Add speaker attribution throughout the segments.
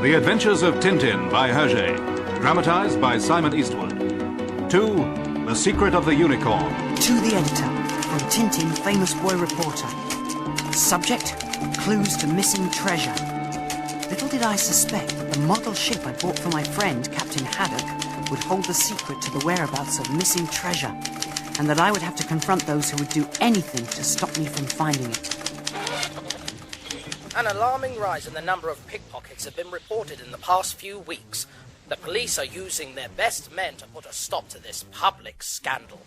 Speaker 1: The Adventures of Tintin by Hergé, dramatized by Simon Eastwood. 2. The Secret of the Unicorn.
Speaker 2: To the editor, from Tintin, famous boy reporter. Subject, clues to missing treasure. Little did I suspect that the model ship I bought for my friend, Captain Haddock, would hold the secret to the whereabouts of missing treasure, and that I would have to confront those who would do anything to stop me from finding it.
Speaker 3: An alarming rise in the number of pickpockets have been reported in the past few weeks. The police are using their best men to put a stop to this public scandal.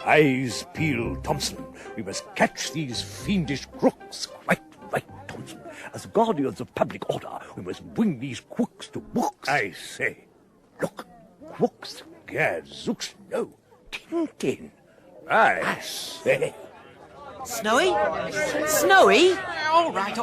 Speaker 4: Eyes peeled, Thompson. We must catch these fiendish crooks. Quite right, Thompson. As guardians of public order, we must bring these crooks to books. I say, look, crooks, gadzooks, no, Tintin. I say.
Speaker 2: Snowy? Snowy?
Speaker 5: All right.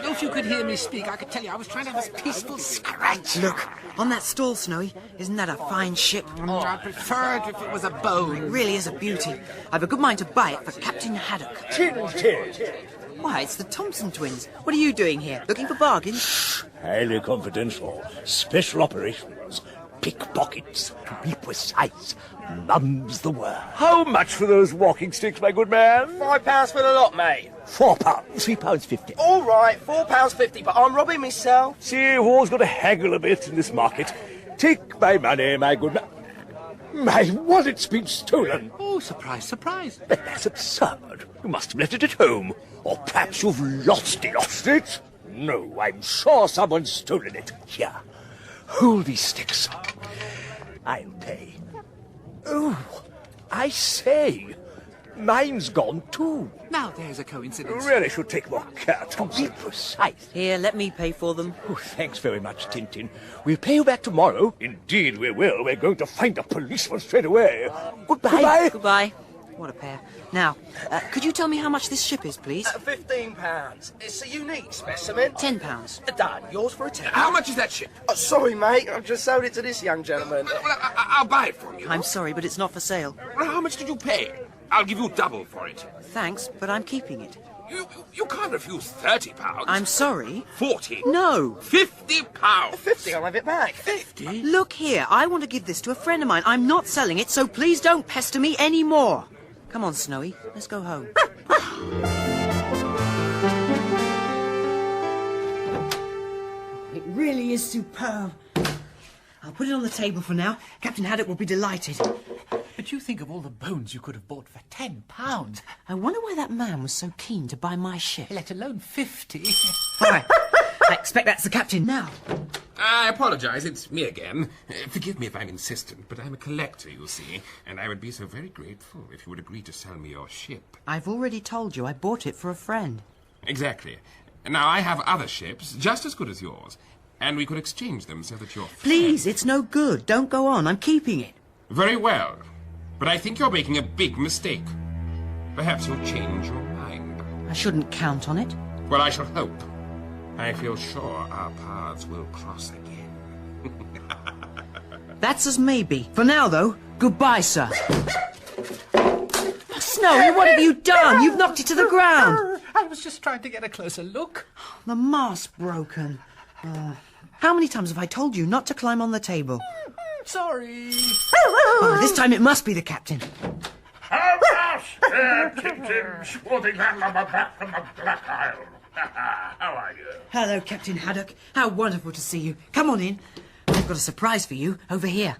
Speaker 5: If you could hear me speak, I could tell you I was trying to have a peaceful scratch.
Speaker 2: Look, on that stall, Snowy, isn't that a fine ship?
Speaker 5: I'd prefer it if it was a bone.
Speaker 2: It really is a beauty. I've a good mind to buy it for Captain Haddock.
Speaker 4: Tintin.
Speaker 2: Why, it's the Thompson twins. What are you doing here? Looking for bargains?
Speaker 4: Highly confidential. Special operations. Pickpockets, to be precise. Mum's the word. How much for those walking sticks, my good man?
Speaker 3: £5 for the lot, mate.
Speaker 4: £4, £3.50.
Speaker 3: All right, £4.50, but I'm robbing myself.
Speaker 4: See, we've always got to haggle a bit in this market. Take my money, my good man. My wallet's been stolen.
Speaker 5: Oh, surprise.
Speaker 4: But that's absurd. You must have left it at home. Or perhaps you've lost it. Lost it? No, I'm sure someone's stolen it. Here, hold these sticks. I'll pay. Oh, I say, mine's gone too.
Speaker 5: Now there's a coincidence.
Speaker 4: Really should take more care, Thompson. Be precise.
Speaker 2: Here, let me pay for them.
Speaker 4: Oh, thanks very much, Tintin. We'll pay you back tomorrow. Indeed we will. We're going to find a policeman straight away. Goodbye.
Speaker 2: Goodbye. What a pair. Now, could you tell me how much this ship is, please?
Speaker 3: £15. It's a unique specimen.
Speaker 2: £10.
Speaker 3: Done. Yours for a tenner.
Speaker 5: How much is that ship?
Speaker 3: Oh, sorry, mate. I've just sold it to this young gentleman.
Speaker 5: Well, I'll buy it from you.
Speaker 2: I'm sorry, but it's not for sale.
Speaker 5: Well, how much did you pay? I'll give you double for it.
Speaker 2: Thanks, but I'm keeping it.
Speaker 5: You can't refuse £30.
Speaker 2: I'm sorry.
Speaker 5: 40.
Speaker 2: No.
Speaker 5: £50.
Speaker 3: 50, I'll have it back.
Speaker 5: 50?
Speaker 2: Look here, I want to give this to a friend of mine. I'm not selling it, so please don't pester me anymore. Come on, Snowy, let's go home. It really is superb. I'll put it on the table for now. Captain Haddock will be delighted.
Speaker 5: But you think of all the bones you could have bought for £10.
Speaker 2: I wonder why that man was so keen to buy my ship.
Speaker 5: Let alone 50.
Speaker 2: All right, I expect that's the captain now.
Speaker 6: I apologize, it's me again. Forgive me if I'm insistent, but I'm a collector, you see, and I would be so very grateful if you would agree to sell me your ship.
Speaker 2: I've already told you I bought it for a friend.
Speaker 6: Exactly. Now, I have other ships, just as good as yours, and we could exchange them so that your friend...
Speaker 2: Please, it's no good. Don't go on. I'm keeping it.
Speaker 6: Very well, but I think you're making a big mistake. Perhaps you'll change your mind.
Speaker 2: I shouldn't count on it.
Speaker 6: Well, I shall hope. I feel sure our paths will cross again.
Speaker 2: That's as maybe. For now, though, goodbye, sir. Snowy, what have you done? You've knocked it to the ground.
Speaker 5: I was just trying to get a closer look.
Speaker 2: The mast's broken. How many times have I told you not to climb on the table?
Speaker 5: Sorry.
Speaker 2: Oh, this time it must be the captain.
Speaker 4: Avast there, Tintin, sporting that lumber back from the Black Isle. How are you?
Speaker 2: Hello, Captain Haddock. How wonderful to see you. Come on in. I've got a surprise for you over here.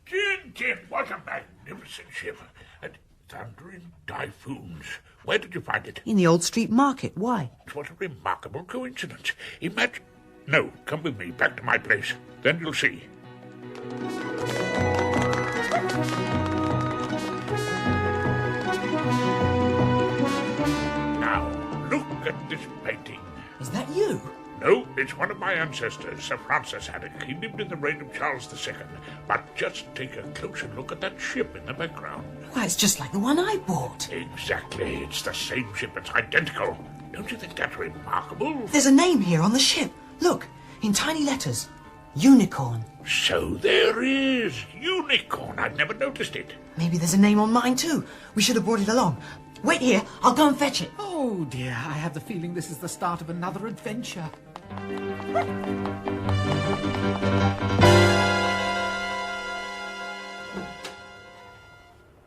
Speaker 4: Tintin, what a magnificent ship. And thundering typhoons. Where did you find it?
Speaker 2: In the Old Street Market. Why?
Speaker 4: What a remarkable coincidence. Imagine... No, come with me, back to my place. Then you'll see. Now, look at this painting.
Speaker 2: Is that you?
Speaker 4: No, it's one of my ancestors, Sir Francis Haddock. He lived in the reign of Charles II. But just take a closer look at that ship in the background.
Speaker 2: Why, it's just like the one I bought.
Speaker 4: Exactly. It's the same ship. It's identical. Don't you think that's remarkable?
Speaker 2: There's a name here on the ship. Look, in tiny letters. Unicorn.
Speaker 4: So there is. Unicorn. I've never noticed it.
Speaker 2: Maybe there's a name on mine, too. We should have brought it along. Wait here. I'll go and fetch it.
Speaker 5: Oh, dear. I have the feeling this is the start of another adventure.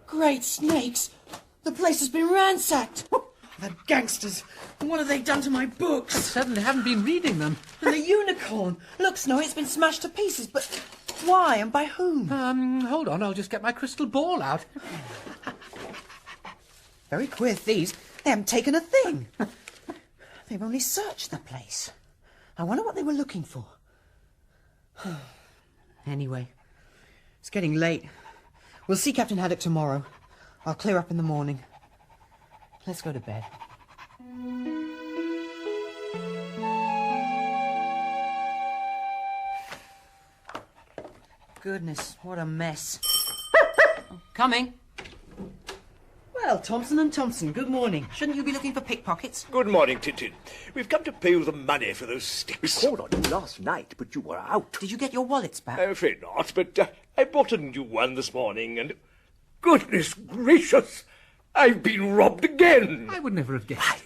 Speaker 2: Great snakes! The place has been ransacked! The gangsters! What have they done to my books?
Speaker 5: Certainly haven't been reading them.
Speaker 2: And the unicorn! Look, Snowy, it's been smashed to pieces, but why and by whom?
Speaker 5: Hold on, I'll just get my crystal ball out.
Speaker 2: Very queer thieves. They haven't taken a thing. They've only searched the place. I wonder what they were looking for. Anyway, it's getting late. We'll see Captain Haddock tomorrow. I'll clear up in the morning. Let's go to bed. Goodness, what a mess. Coming. Well, Thompson and Thompson, good morning. Shouldn't you be looking for pickpockets?
Speaker 4: Good morning, Tintin. We've come to pay you the money for those sticks. We called on you last night, but you were out.
Speaker 2: Did you get your wallets back?
Speaker 4: I'm afraid not, but I bought a new one this morning, and... Goodness gracious! I've been robbed again!
Speaker 5: I would never have guessed.
Speaker 4: Why,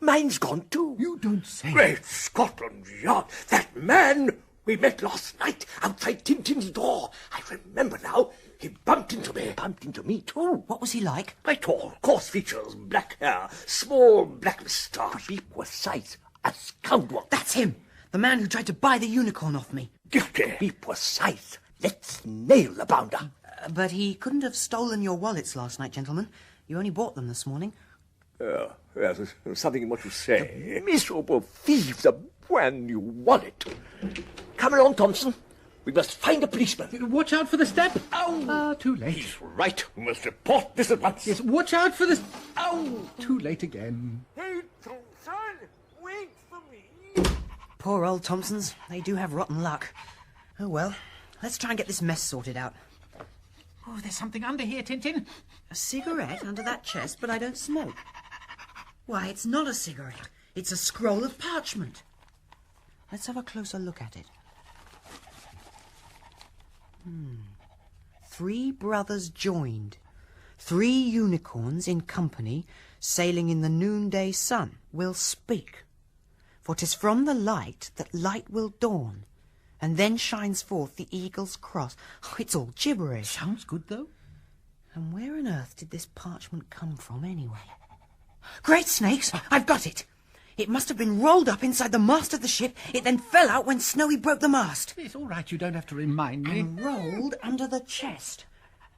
Speaker 4: mine's gone too.
Speaker 5: You don't say.
Speaker 4: Great Scotland Yard! That man we met last night outside Tintin's door. I remember now. He bumped into me. Bumped into me too.
Speaker 2: What was he like?
Speaker 4: Quite tall, coarse features, black hair, small black moustache. To be precise, a scoundrel.
Speaker 2: That's him! The man who tried to buy the unicorn off me.
Speaker 4: Guilty. To be precise. Let's nail the bounder.
Speaker 2: But he couldn't have stolen your wallets last night, gentlemen. You only bought them this morning.
Speaker 4: Yes, there's something in what you say. Miserable thieves, a brand new wallet. Come along, Thompson. We must find a policeman.
Speaker 5: Watch out for the step. Oh, too late.
Speaker 4: He's right. We must report this at once.
Speaker 5: Yes, watch out for the... Oh, too late again.
Speaker 4: Hey, Thompson, wait for me.
Speaker 2: Poor old Thompsons. They do have rotten luck. Oh, well. Let's try and get this mess sorted out.
Speaker 5: Oh, there's something under here, Tintin.
Speaker 2: A cigarette under that chest, but I don't smoke. Why, it's not a cigarette. It's a scroll of parchment. Let's have a closer look at it. 3 brothers joined. 3 unicorns in company, sailing in the noonday sun, will speak. For 'tis from the light that light will dawn, and then shines forth the eagle's cross. Oh, it's all gibberish.
Speaker 5: Sounds good, though.
Speaker 2: And where on earth did this parchment come from, anyway? Great snakes! I've got it! It must have been rolled up inside the mast of the ship. It then fell out when Snowy broke the mast.
Speaker 5: It's all right, you don't have to remind me.
Speaker 2: And rolled under the chest,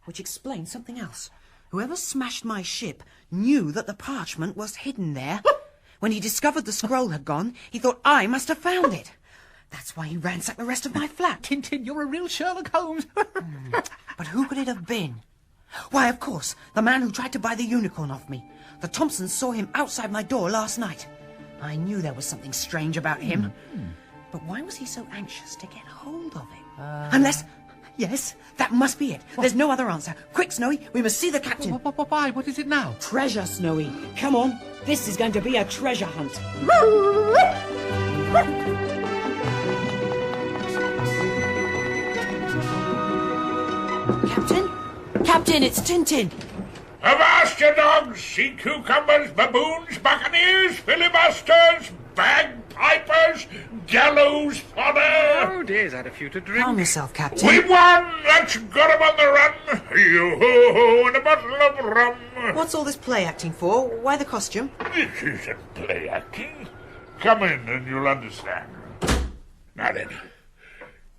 Speaker 2: which explains something else. Whoever smashed my ship knew that the parchment was hidden there. When he discovered the scroll had gone, he thought I must have found it. That's why he ransacked the rest of my flat.
Speaker 5: Tintin, you're a real Sherlock Holmes.
Speaker 2: But who could it have been? Why, of course, the man who tried to buy the unicorn off me. The Thompsons saw him outside my door last night. I knew there was something strange about him. But why was he so anxious to get hold of it? Unless... Yes, that must be it. There's no other answer. Quick, Snowy, we must see the captain.
Speaker 5: Why? What is it now?
Speaker 2: Treasure, Snowy. Come on. This is going to be a treasure hunt. Captain? Captain, it's Tintin.
Speaker 7: Avast, you dogs! Sea cucumbers, baboons, buccaneers, filibusters, bagpipers, gallows fodder!
Speaker 5: Oh, dear, is that a few to drink?
Speaker 2: Calm yourself, Captain.
Speaker 7: We won! That's got 'em on the run! Yo-ho-ho, and a bottle of rum!
Speaker 2: What's all this play acting for? Why the costume?
Speaker 7: This isn't play acting. Come in and you'll understand. Now then,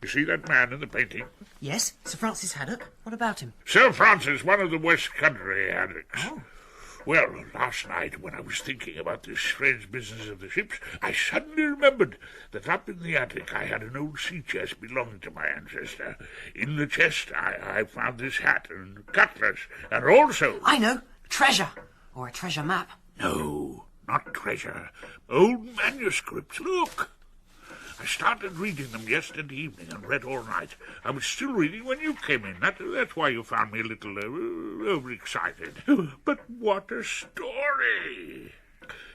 Speaker 7: you see that man in the painting?
Speaker 2: Yes, Sir Francis Haddock. What about him?
Speaker 7: Sir Francis, one of the West Country Haddocks. Oh. Well, last night, when I was thinking about this strange business of the ships, I suddenly remembered that up in the attic I had an old sea chest belonging to my ancestor. In the chest I found this hat and cutlass, and also...
Speaker 2: I know! Treasure! Or a treasure map.
Speaker 7: No, not treasure. Old manuscripts. Look! I started reading them yesterday evening and read all night. I was still reading when you came in. That's why you found me a little overexcited. But what a story!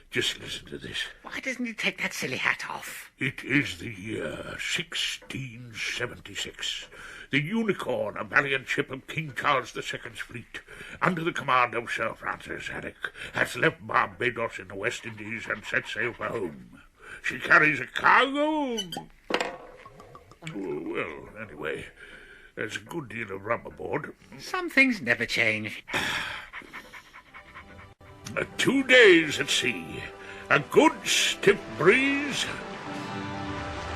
Speaker 7: Just listen to this.
Speaker 5: Why doesn't he take that silly hat off?
Speaker 7: It is the year 1676. The Unicorn, a valiant ship of King Charles II's fleet, under the command of Sir Francis Haddock, has left Barbados in the West Indies and set sail for home. She carries a cargo... Well, anyway, there's a good deal of rum aboard.
Speaker 5: Some things never change.
Speaker 7: 2 days at sea, a good stiff breeze,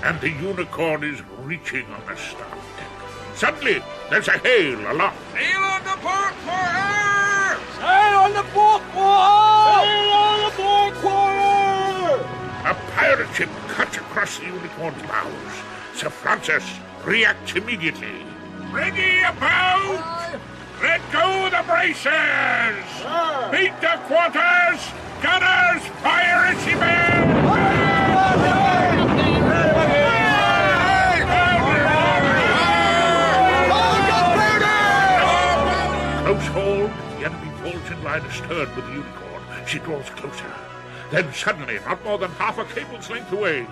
Speaker 7: and the Unicorn is reaching on the starboard deck. Suddenly, there's a hail aloft.
Speaker 6: Sail on the port quarter!
Speaker 4: Sail on the port quarter! Sail on the port quarter!
Speaker 7: A pirate ship cuts across the Unicorn's bows. Sir Francis reacts immediately. Ready about! Let go the braces! Beat the quarters! Gunners, fire at seamen! Close hauled, the enemy falls in line astern with the Unicorn. She draws closer. Then suddenly, not more than half a cable's length away,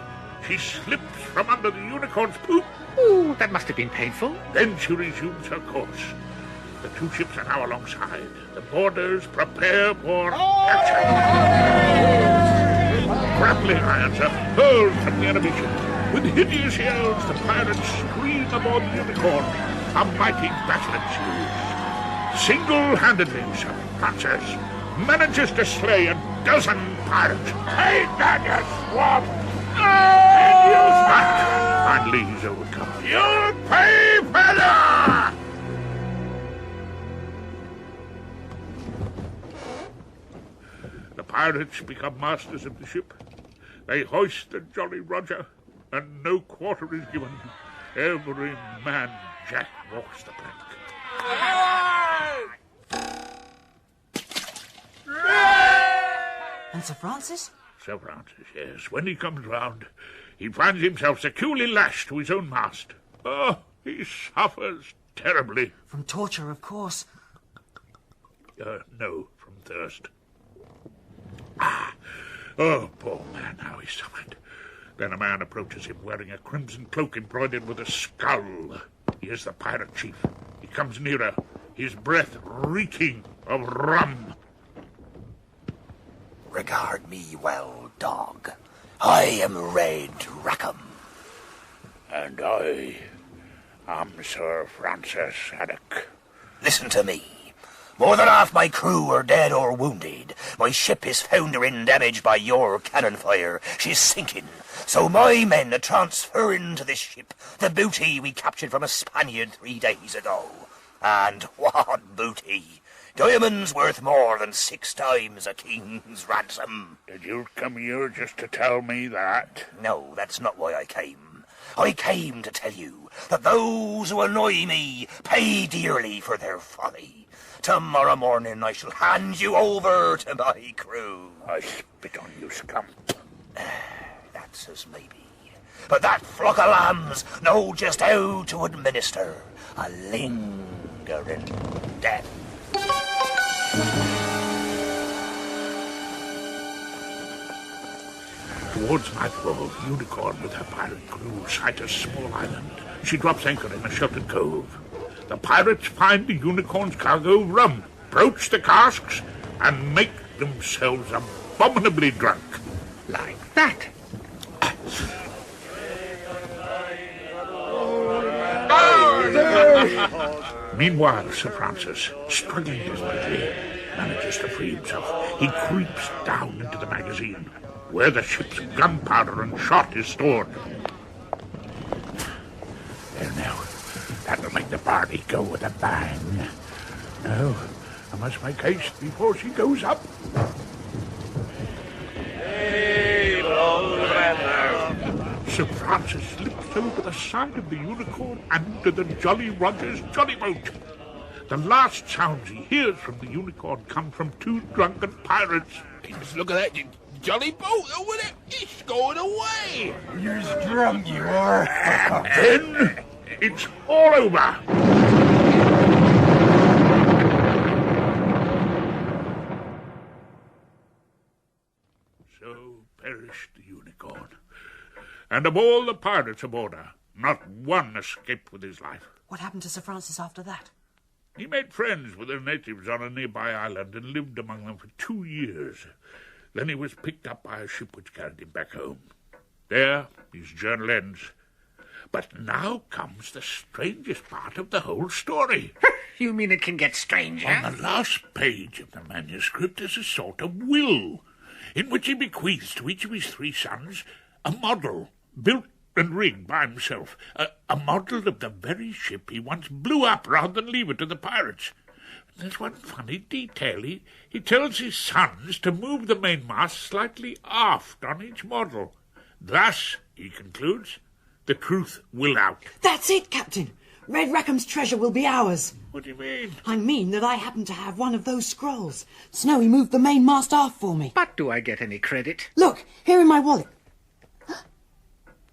Speaker 7: she slips from under the Unicorn's poop.
Speaker 5: Ooh, that must have been painful.
Speaker 7: Then she resumes her course. The two ships are now alongside. The boarders prepare for action. Grappling irons are hurled from the enemy ship. With hideous yells, the pirates scream aboard the Unicorn. A mighty battle ensues. Single-handedly, Sir Francis manages to slay a dozen pirates. Take that, you swab! And use that! Finally, he's overcome. You'll pay for that! The pirates become masters of the ship. They hoist the Jolly Roger, and no quarter is given. Every man Jack walks the plank.
Speaker 2: And Sir Francis?
Speaker 7: Sir Francis, yes. When he comes round, he finds himself securely lashed to his own mast. Oh, he suffers terribly.
Speaker 2: From torture, of course.
Speaker 7: No, from thirst. Oh, poor man, how he suffered. Then a man approaches him wearing a crimson cloak embroidered with a skull. He is the pirate chief. He comes nearer, his breath reeking of rum.
Speaker 8: Regard me well, dog. I am Red Rackham.
Speaker 7: And I am Sir Francis Haddock.
Speaker 8: Listen to me. More than half my crew are dead or wounded. My ship is foundering, damaged by your cannon fire. She's sinking. So my men are transferring to this ship the booty we captured from a Spaniard 3 days ago. And what booty! Diamonds worth more than 6 times a king's ransom.
Speaker 7: Did you come here just to tell me that?
Speaker 8: No, that's not why I came. I came to tell you that those who annoy me pay dearly for their folly. Tomorrow morning I shall hand you over to my crew.
Speaker 7: I spit on you, scum.
Speaker 8: That's as maybe. But that flock of lambs know just how to administer a lingering death.
Speaker 7: Towards nightfall, the Unicorn with her pirate crew sight a small island. She drops anchor in a sheltered cove. The pirates find the Unicorn's cargo of rum, broach the casks, and make themselves abominably drunk.
Speaker 5: Like that.
Speaker 7: Meanwhile, Sir Francis, struggling desperately, manages to free himself. He creeps down into the magazine, where the ship's gunpowder and shot is stored. There now, that'll make the party go with a bang. Now, I must make haste before she goes up. Sir Francis slips over the side of the Unicorn and to the Jolly Roger's jolly boat. The last sounds he hears from the Unicorn come from 2 drunken pirates.
Speaker 6: Just look at that jolly boat over there. It's going away.
Speaker 4: You're drunk, you are.
Speaker 7: Then it's all over. So perished the Unicorn. And of all the pirates aboard her, not one escaped with his life.
Speaker 2: What happened to Sir Francis after that?
Speaker 7: He made friends with the natives on a nearby island and lived among them for 2 years. Then he was picked up by a ship which carried him back home. There, his journal ends. But now comes the strangest part of the whole story.
Speaker 5: You mean it can get stranger?
Speaker 7: On the last page of the manuscript is a sort of will, in which he bequeaths to each of his 3 sons a model, built and rigged by himself, a model of the very ship he once blew up rather than leave it to the pirates. There's one funny detail. He tells his sons to move the mainmast slightly aft on each model. Thus, he concludes, the truth will out.
Speaker 2: That's it, Captain. Red Rackham's treasure will be ours.
Speaker 7: What do you mean?
Speaker 2: I mean that I happen to have one of those scrolls. Snowy moved the mainmast aft for me.
Speaker 5: But do I get any credit?
Speaker 2: Look, here in my wallet.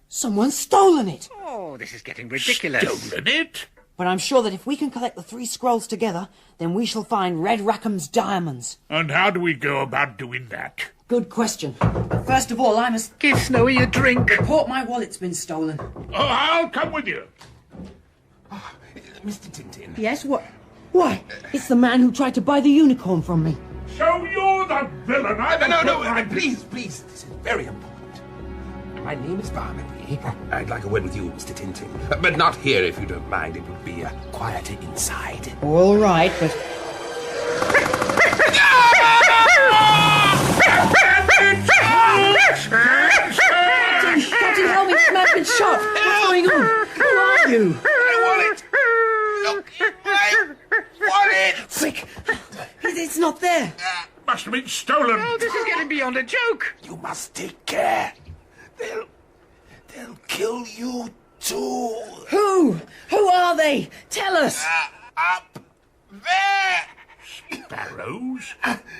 Speaker 2: Someone's stolen it.
Speaker 5: Oh, this is getting ridiculous.
Speaker 7: Stolen it?
Speaker 2: But I'm sure that if we can collect the 3 scrolls together, then we shall find Red Rackham's diamonds.
Speaker 7: And how do we go about doing that?
Speaker 2: Good question. But first of all, I must
Speaker 5: Give Snowy a drink.
Speaker 2: report my wallet's been stolen.
Speaker 7: Oh, I'll come with you.
Speaker 6: Mr. Tintin.
Speaker 2: Yes, what? Why? It's the man who tried to buy the unicorn from me.
Speaker 7: So you're the villain.
Speaker 6: Please, this is very important. My name is Barnaby. I'd like a word with you, Mr. Tintin. But not here, if you don't mind. It would be quieter inside.
Speaker 2: All right, but... Captain Helming's man been shot. What's going on? Who are you?
Speaker 8: My wallet! Look in my wallet!
Speaker 2: Quick! It's not there.
Speaker 7: Must have been stolen.
Speaker 5: Oh, this is getting beyond a joke.
Speaker 8: You must take care. They'll kill you too.
Speaker 2: Who? Who are they? Tell us.
Speaker 8: Up there!
Speaker 7: Sparrows?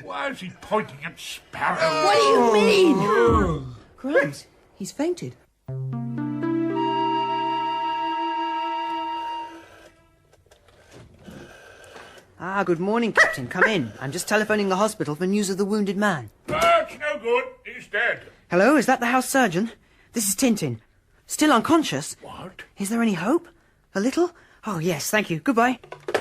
Speaker 7: Why is he pointing at sparrows?
Speaker 2: What do you mean? Crumbs, he's fainted. Ah, good morning, Captain. Come in. I'm just telephoning the hospital for news of the wounded man.
Speaker 7: That's no good. He's dead.
Speaker 2: Hello, is that the house surgeon? This is Tintin. Still unconscious?
Speaker 7: What?
Speaker 2: Is there any hope? A little? Oh, yes, thank you. Goodbye.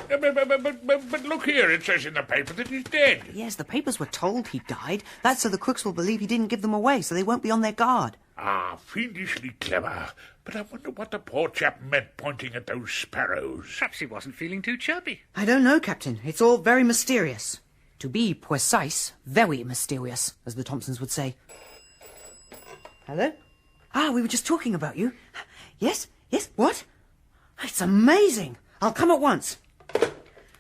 Speaker 7: But look here. It says in the paper that he's dead.
Speaker 2: Yes, the papers were told he died. That's so the crooks will believe he didn't give them away, so they won't be on their guard.
Speaker 7: Ah, fiendishly clever. But I wonder what the poor chap meant pointing at those sparrows.
Speaker 5: Perhaps he wasn't feeling too chubby.
Speaker 2: I don't know, Captain. It's all very mysterious. To be precise, very mysterious, as the Thompsons would say. Hello? Ah, we were just talking about you. Yes? Yes? What? It's amazing. I'll come at once.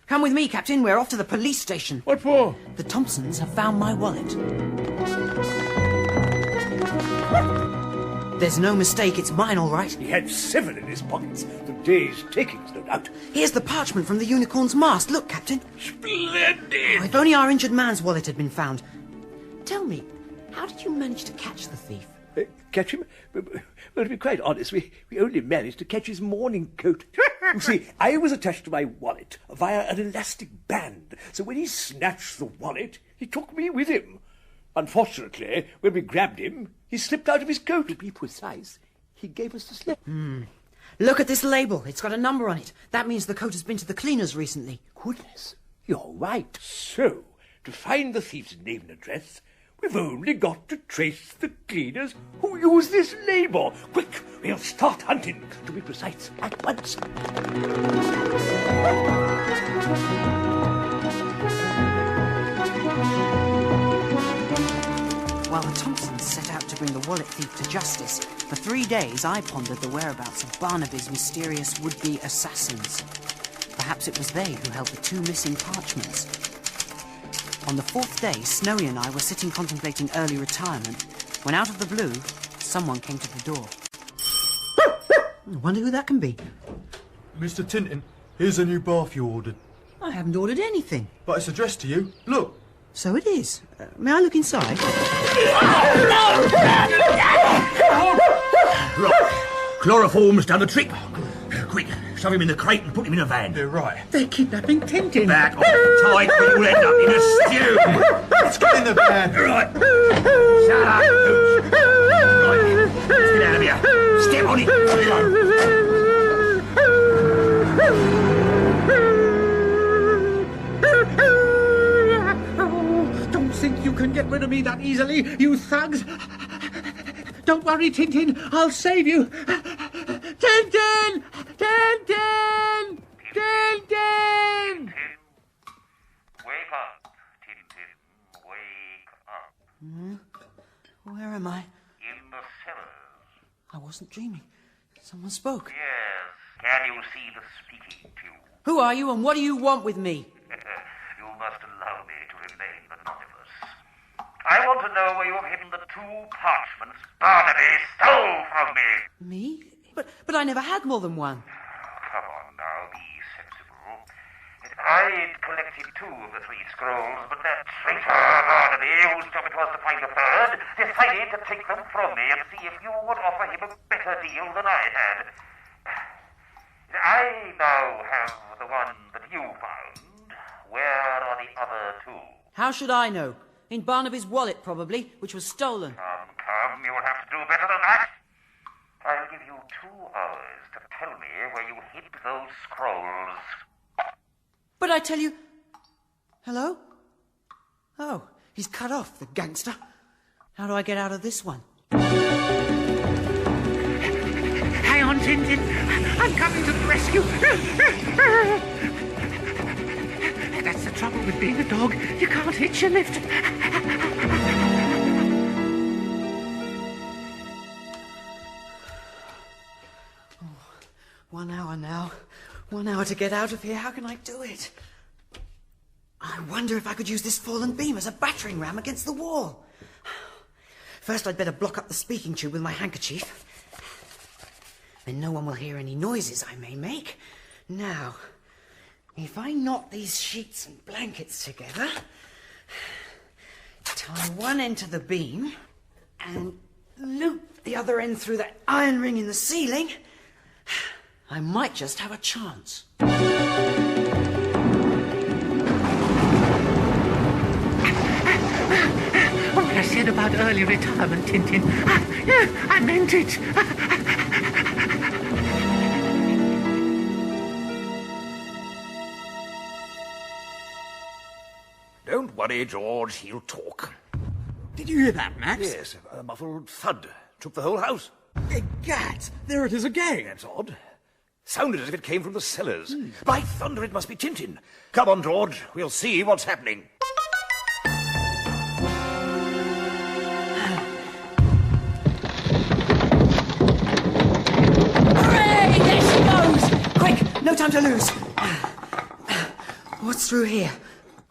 Speaker 2: Come with me, Captain. We're off to the police station.
Speaker 7: What for?
Speaker 2: The Thompsons have found my wallet. There's no mistake. It's mine, all right.
Speaker 4: He had 7 in his pockets. The day's takings, no doubt.
Speaker 2: Here's the parchment from the unicorn's mast. Look, Captain.
Speaker 7: Splendid.
Speaker 2: Oh, if only our injured man's wallet had been found. Tell me, how did you manage to catch the thief?
Speaker 4: Catch him? Well, to be quite honest, we only managed to catch his morning coat. You see, I was attached to my wallet via an elastic band, so when he snatched the wallet, he took me with him. Unfortunately, when we grabbed him, he slipped out of his coat. To be precise, he gave us the slip.
Speaker 2: Look at this label. It's got a number on it. That means the coat has been to the cleaners recently.
Speaker 4: Goodness, you're right. So, to find the thief's name and address, we've only got to trace the cleaners who use this label. Quick, we'll start hunting, to be precise, at once.
Speaker 2: While the Thompsons set out to bring the wallet thief to justice, for 3 days I pondered the whereabouts of Barnaby's mysterious would-be assassins. Perhaps it was they who held the 2 missing parchments. On the 4th day, Snowy and I were sitting contemplating early retirement, when out of the blue, someone came to the door. I wonder who that can be.
Speaker 9: Mr. Tintin, here's a new bath you ordered.
Speaker 2: I haven't ordered anything.
Speaker 9: But it's addressed to you. Look.
Speaker 2: So it is. May I look inside?
Speaker 8: Right, chloroform's done the trick. Quick, shove him in the crate and put him in a van.
Speaker 9: Yeah, right.
Speaker 5: They're kidnapping Tintin.
Speaker 8: Back off tight, or you'll end up in a stew.
Speaker 9: Let's get in the van.
Speaker 8: Right. Shut up, Gooch. Right, let's get out of here. Step on it.
Speaker 5: get rid of me that easily, you thugs. Don't worry, Tintin. I'll save you. Tintin! Tintin! Tintin!
Speaker 8: Wake up, Tintin. Wake up.
Speaker 2: Where am I?
Speaker 8: In the cellars.
Speaker 2: I wasn't dreaming. Someone spoke.
Speaker 8: Yes. Can you see the speaking tube?
Speaker 2: Who are you and what do you want with me?
Speaker 8: You must allow me to remain anonymous. I want to know where you have hidden the 2 parchments Barnaby stole from me.
Speaker 2: Me? But I never had more than one.
Speaker 8: Come on now, be sensible. I'd collected 2 of the 3 scrolls, but that traitor Barnaby, whose job it was to find the 3rd, decided to take them from me and see if you would offer him a better deal than I had. I now have the one that you found. Where are the other 2?
Speaker 2: How should I know? In Barnaby's wallet, probably, which was stolen.
Speaker 8: Come, you'll have to do better than that. I'll give you 2 hours to tell me where you hid those scrolls.
Speaker 2: But I tell you... Hello? Oh, he's cut off, the gangster. How do I get out of this one?
Speaker 5: Hang on, Tintin. I'm coming to the rescue. That's the trouble with being a dog. You can't hitch your lift.
Speaker 2: 1 hour now. 1 hour to get out of here. How can I do it? I wonder if I could use this fallen beam as a battering ram against the wall. First, I'd better block up the speaking tube with my handkerchief. Then no one will hear any noises I may make. Now, if I knot these sheets and blankets together, tie one end to the beam, and loop the other end through that iron ring in the ceiling, I might just have a chance.
Speaker 5: What I said about early retirement, Tintin. I meant it.
Speaker 4: Don't worry, George. He'll talk.
Speaker 9: Did you hear that, Max?
Speaker 4: Yes, a muffled thud. Shook the whole house.
Speaker 9: Egad, there it is again.
Speaker 4: That's odd. Sounded as if it came from the cellars. By thunder, it must be Tintin. Come on, George. We'll see what's happening.
Speaker 2: Hooray! There she goes! Quick, no time to lose. What's through here?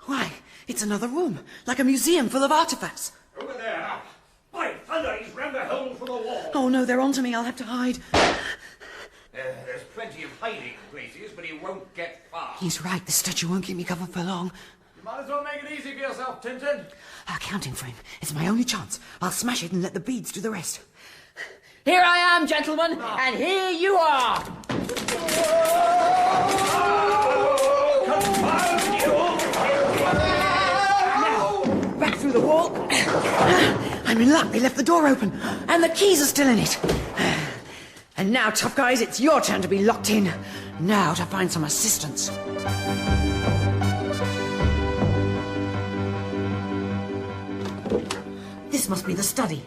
Speaker 2: Why, it's another room, like a museum full of artifacts.
Speaker 4: Over there. By thunder, he's rammed a hole for the wall.
Speaker 2: Oh no, they're onto me. I'll have to hide.
Speaker 4: There's plenty of hiding places, but he won't get far.
Speaker 2: He's right. The statue won't keep me covered for long.
Speaker 9: You might as well make it easy for yourself, Tintin.
Speaker 2: Accounting frame. It's my only chance. I'll smash it and let the beads do the rest. Here I am, gentlemen, and here you are. Now, back through the wall. I'm in luck. They left the door open, and the keys are still in it. And now, tough guys, it's your turn to be locked in. Now to find some assistance. This must be the study.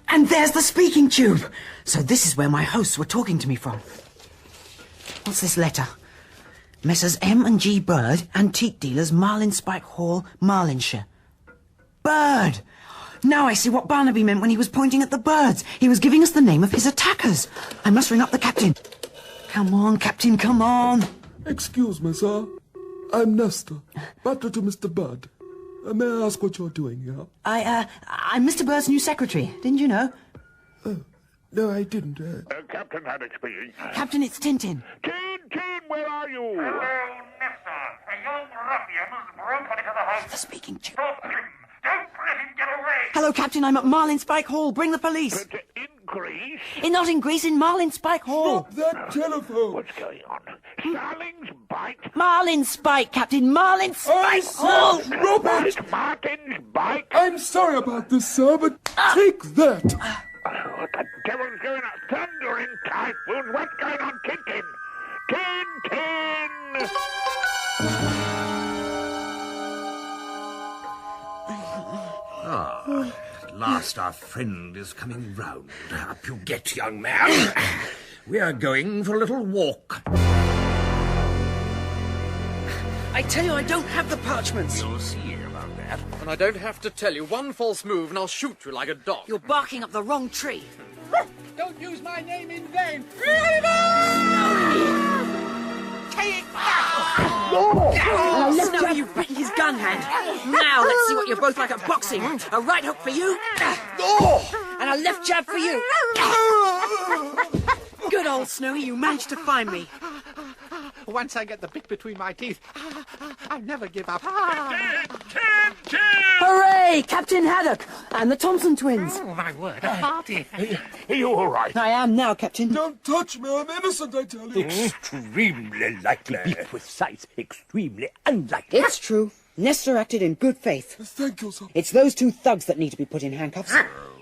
Speaker 2: And there's the speaking tube. So this is where my hosts were talking to me from. What's this letter? Messrs. M and G Bird, antique dealers, Marlinspike Hall, Marlinshire. Bird! Now I see what Barnaby meant when he was pointing at the birds. He was giving us the name of his attackers. I must ring up the captain. Come on, Captain, come on.
Speaker 10: Excuse me, sir. I'm Nestor, butler to Mr. Bird. May I ask what you're doing here?
Speaker 2: I'm Mr. Bird's new secretary. Didn't you know?
Speaker 10: No, I didn't.
Speaker 7: Captain Haddock speaking.
Speaker 2: Captain, it's Tintin.
Speaker 7: Tintin, where are you?
Speaker 8: Hello, Nestor. A young ruffian has broken into the house.
Speaker 2: The speaking tube.
Speaker 8: Stop him. Don't let him get away.
Speaker 2: Hello, Captain. I'm at Marlinspike Hall. Bring the police.
Speaker 7: In Greece?
Speaker 2: Not in Greece, in Marlinspike Hall.
Speaker 10: Stop that telephone!
Speaker 7: What's going on? Starling's bite?
Speaker 2: Marlinspike, Captain. Marlinspike Hall.
Speaker 10: Robert!
Speaker 7: Martin's bite?
Speaker 10: I'm sorry about this, sir, but take that!
Speaker 7: What the devil's going on? Thunder and typhoon. What's going on, Tintin? Tintin!
Speaker 6: At last our friend is coming round. Up you get, young man. We are going for a little walk.
Speaker 2: I tell you, I don't have the parchments.
Speaker 6: You'll see about that.
Speaker 11: And I don't have to tell you. One false move and I'll shoot you like a dog.
Speaker 2: You're barking up the wrong tree.
Speaker 5: Don't use my name in vain.
Speaker 2: Snowy, you've bitten his gun hand. Now let's see what you're both like at boxing. A right hook for you, and a left jab for you. Good old Snowy, you managed to find me.
Speaker 5: Once I get the bit between my teeth, I'll never give up.
Speaker 2: Hooray! Captain Haddock and the Thompson twins.
Speaker 5: Oh, my word, a party.
Speaker 7: Are you all right?
Speaker 2: I am now, Captain.
Speaker 10: Don't touch me, I'm innocent, I tell you.
Speaker 4: Extremely likely. Be precise. Extremely unlikely.
Speaker 2: It's true. Nestor acted in good faith.
Speaker 10: Thank you, sir.
Speaker 2: It's those two thugs that need to be put in handcuffs.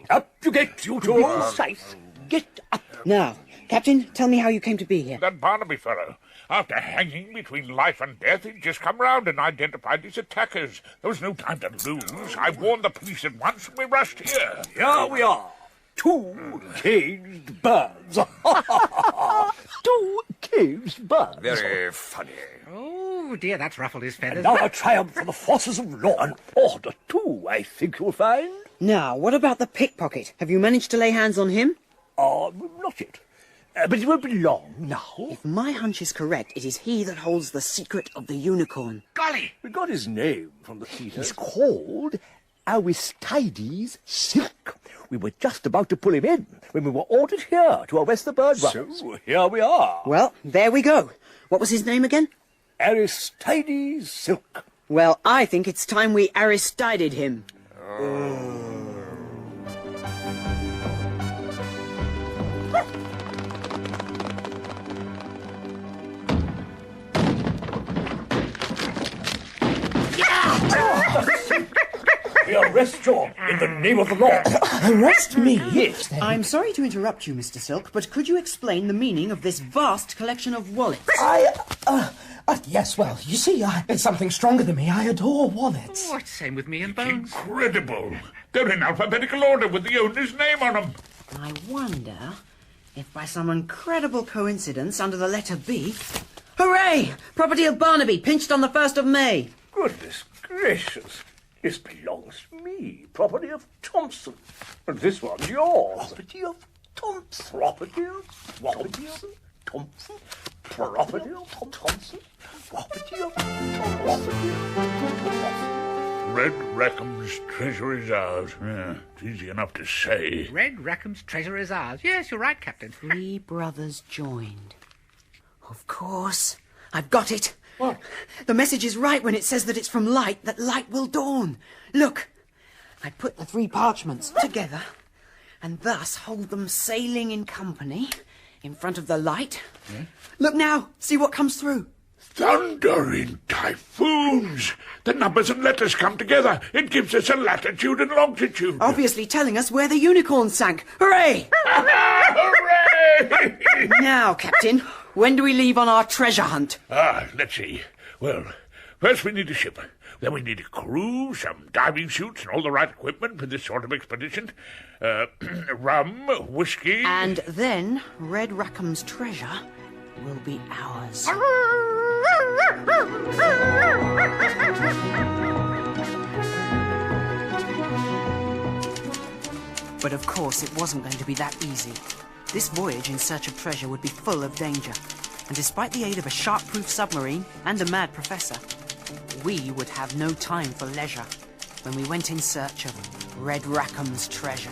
Speaker 4: Up you get, you two. Be precise. Get up.
Speaker 2: Now, Captain, tell me how you came to be here.
Speaker 7: That Barnaby fellow. After hanging between life and death, he'd just come round and identified his attackers. There was no time to lose. I warned the police at once and we rushed here.
Speaker 4: Here we are. 2 caged birds. 2 caged birds.
Speaker 6: Very funny.
Speaker 5: Oh, dear, that's ruffled his feathers.
Speaker 4: Now a triumph for the forces of law and order, too, I think you'll find.
Speaker 2: Now, what about the pickpocket? Have you managed to lay hands on him?
Speaker 4: Not yet. But it won't be long now.
Speaker 2: If my hunch is correct, it is he that holds the secret of the unicorn.
Speaker 5: Golly!
Speaker 4: We got his name from the theatre. He's called Aristides Silk. We were just about to pull him in when we were ordered here to arrest the bird runners. So here we are.
Speaker 2: Well, there we go. What was his name again?
Speaker 4: Aristides Silk.
Speaker 2: Well, I think it's time we Aristided him.
Speaker 4: We arrest you in the name of the law.
Speaker 2: Arrest me?
Speaker 4: Yes.
Speaker 2: I'm sorry to interrupt you, Mr. Silk, but could you explain the meaning of this vast collection of wallets?
Speaker 12: Yes, well, you see, it's something stronger than me. I adore wallets.
Speaker 5: Oh, same with me and Bones.
Speaker 7: Incredible. They're in alphabetical order with the owner's name on them.
Speaker 2: I wonder if by some incredible coincidence under the letter B... Hooray! Property of Barnaby, pinched on the 1st of May.
Speaker 4: Goodness gracious. This belongs to me. Property of Thompson. And this one's yours. Property of Thompson. Property of Thompson. Thompson. Property of Thompson. Property of Thompson.
Speaker 7: Red Rackham's treasure is ours. Yeah, it's easy enough to say.
Speaker 5: Red Rackham's treasure is ours. Yes, you're right, Captain.
Speaker 2: 3 brothers joined. Of course. I've got it.
Speaker 4: What?
Speaker 2: The message is right when it says that it's from light that light will dawn. Look, I put the 3 parchments together and thus hold them sailing in company in front of the light. Yeah? Look now, see what comes through.
Speaker 7: Thunder in typhoons! The numbers and letters come together. It gives us a latitude and longitude.
Speaker 2: Obviously telling us where the unicorn sank. Hooray!
Speaker 7: Hooray!
Speaker 2: Now, Captain, when do we leave on our treasure hunt?
Speaker 7: Let's see. Well, first we need a ship. Then we need a crew, some diving suits, and all the right equipment for this sort of expedition. Rum, whiskey...
Speaker 2: And then Red Rackham's treasure will be ours. But of course it wasn't going to be that easy. This voyage in search of treasure would be full of danger. And despite the aid of a shark-proof submarine and a mad professor, we would have no time for leisure when we went in search of Red Rackham's treasure.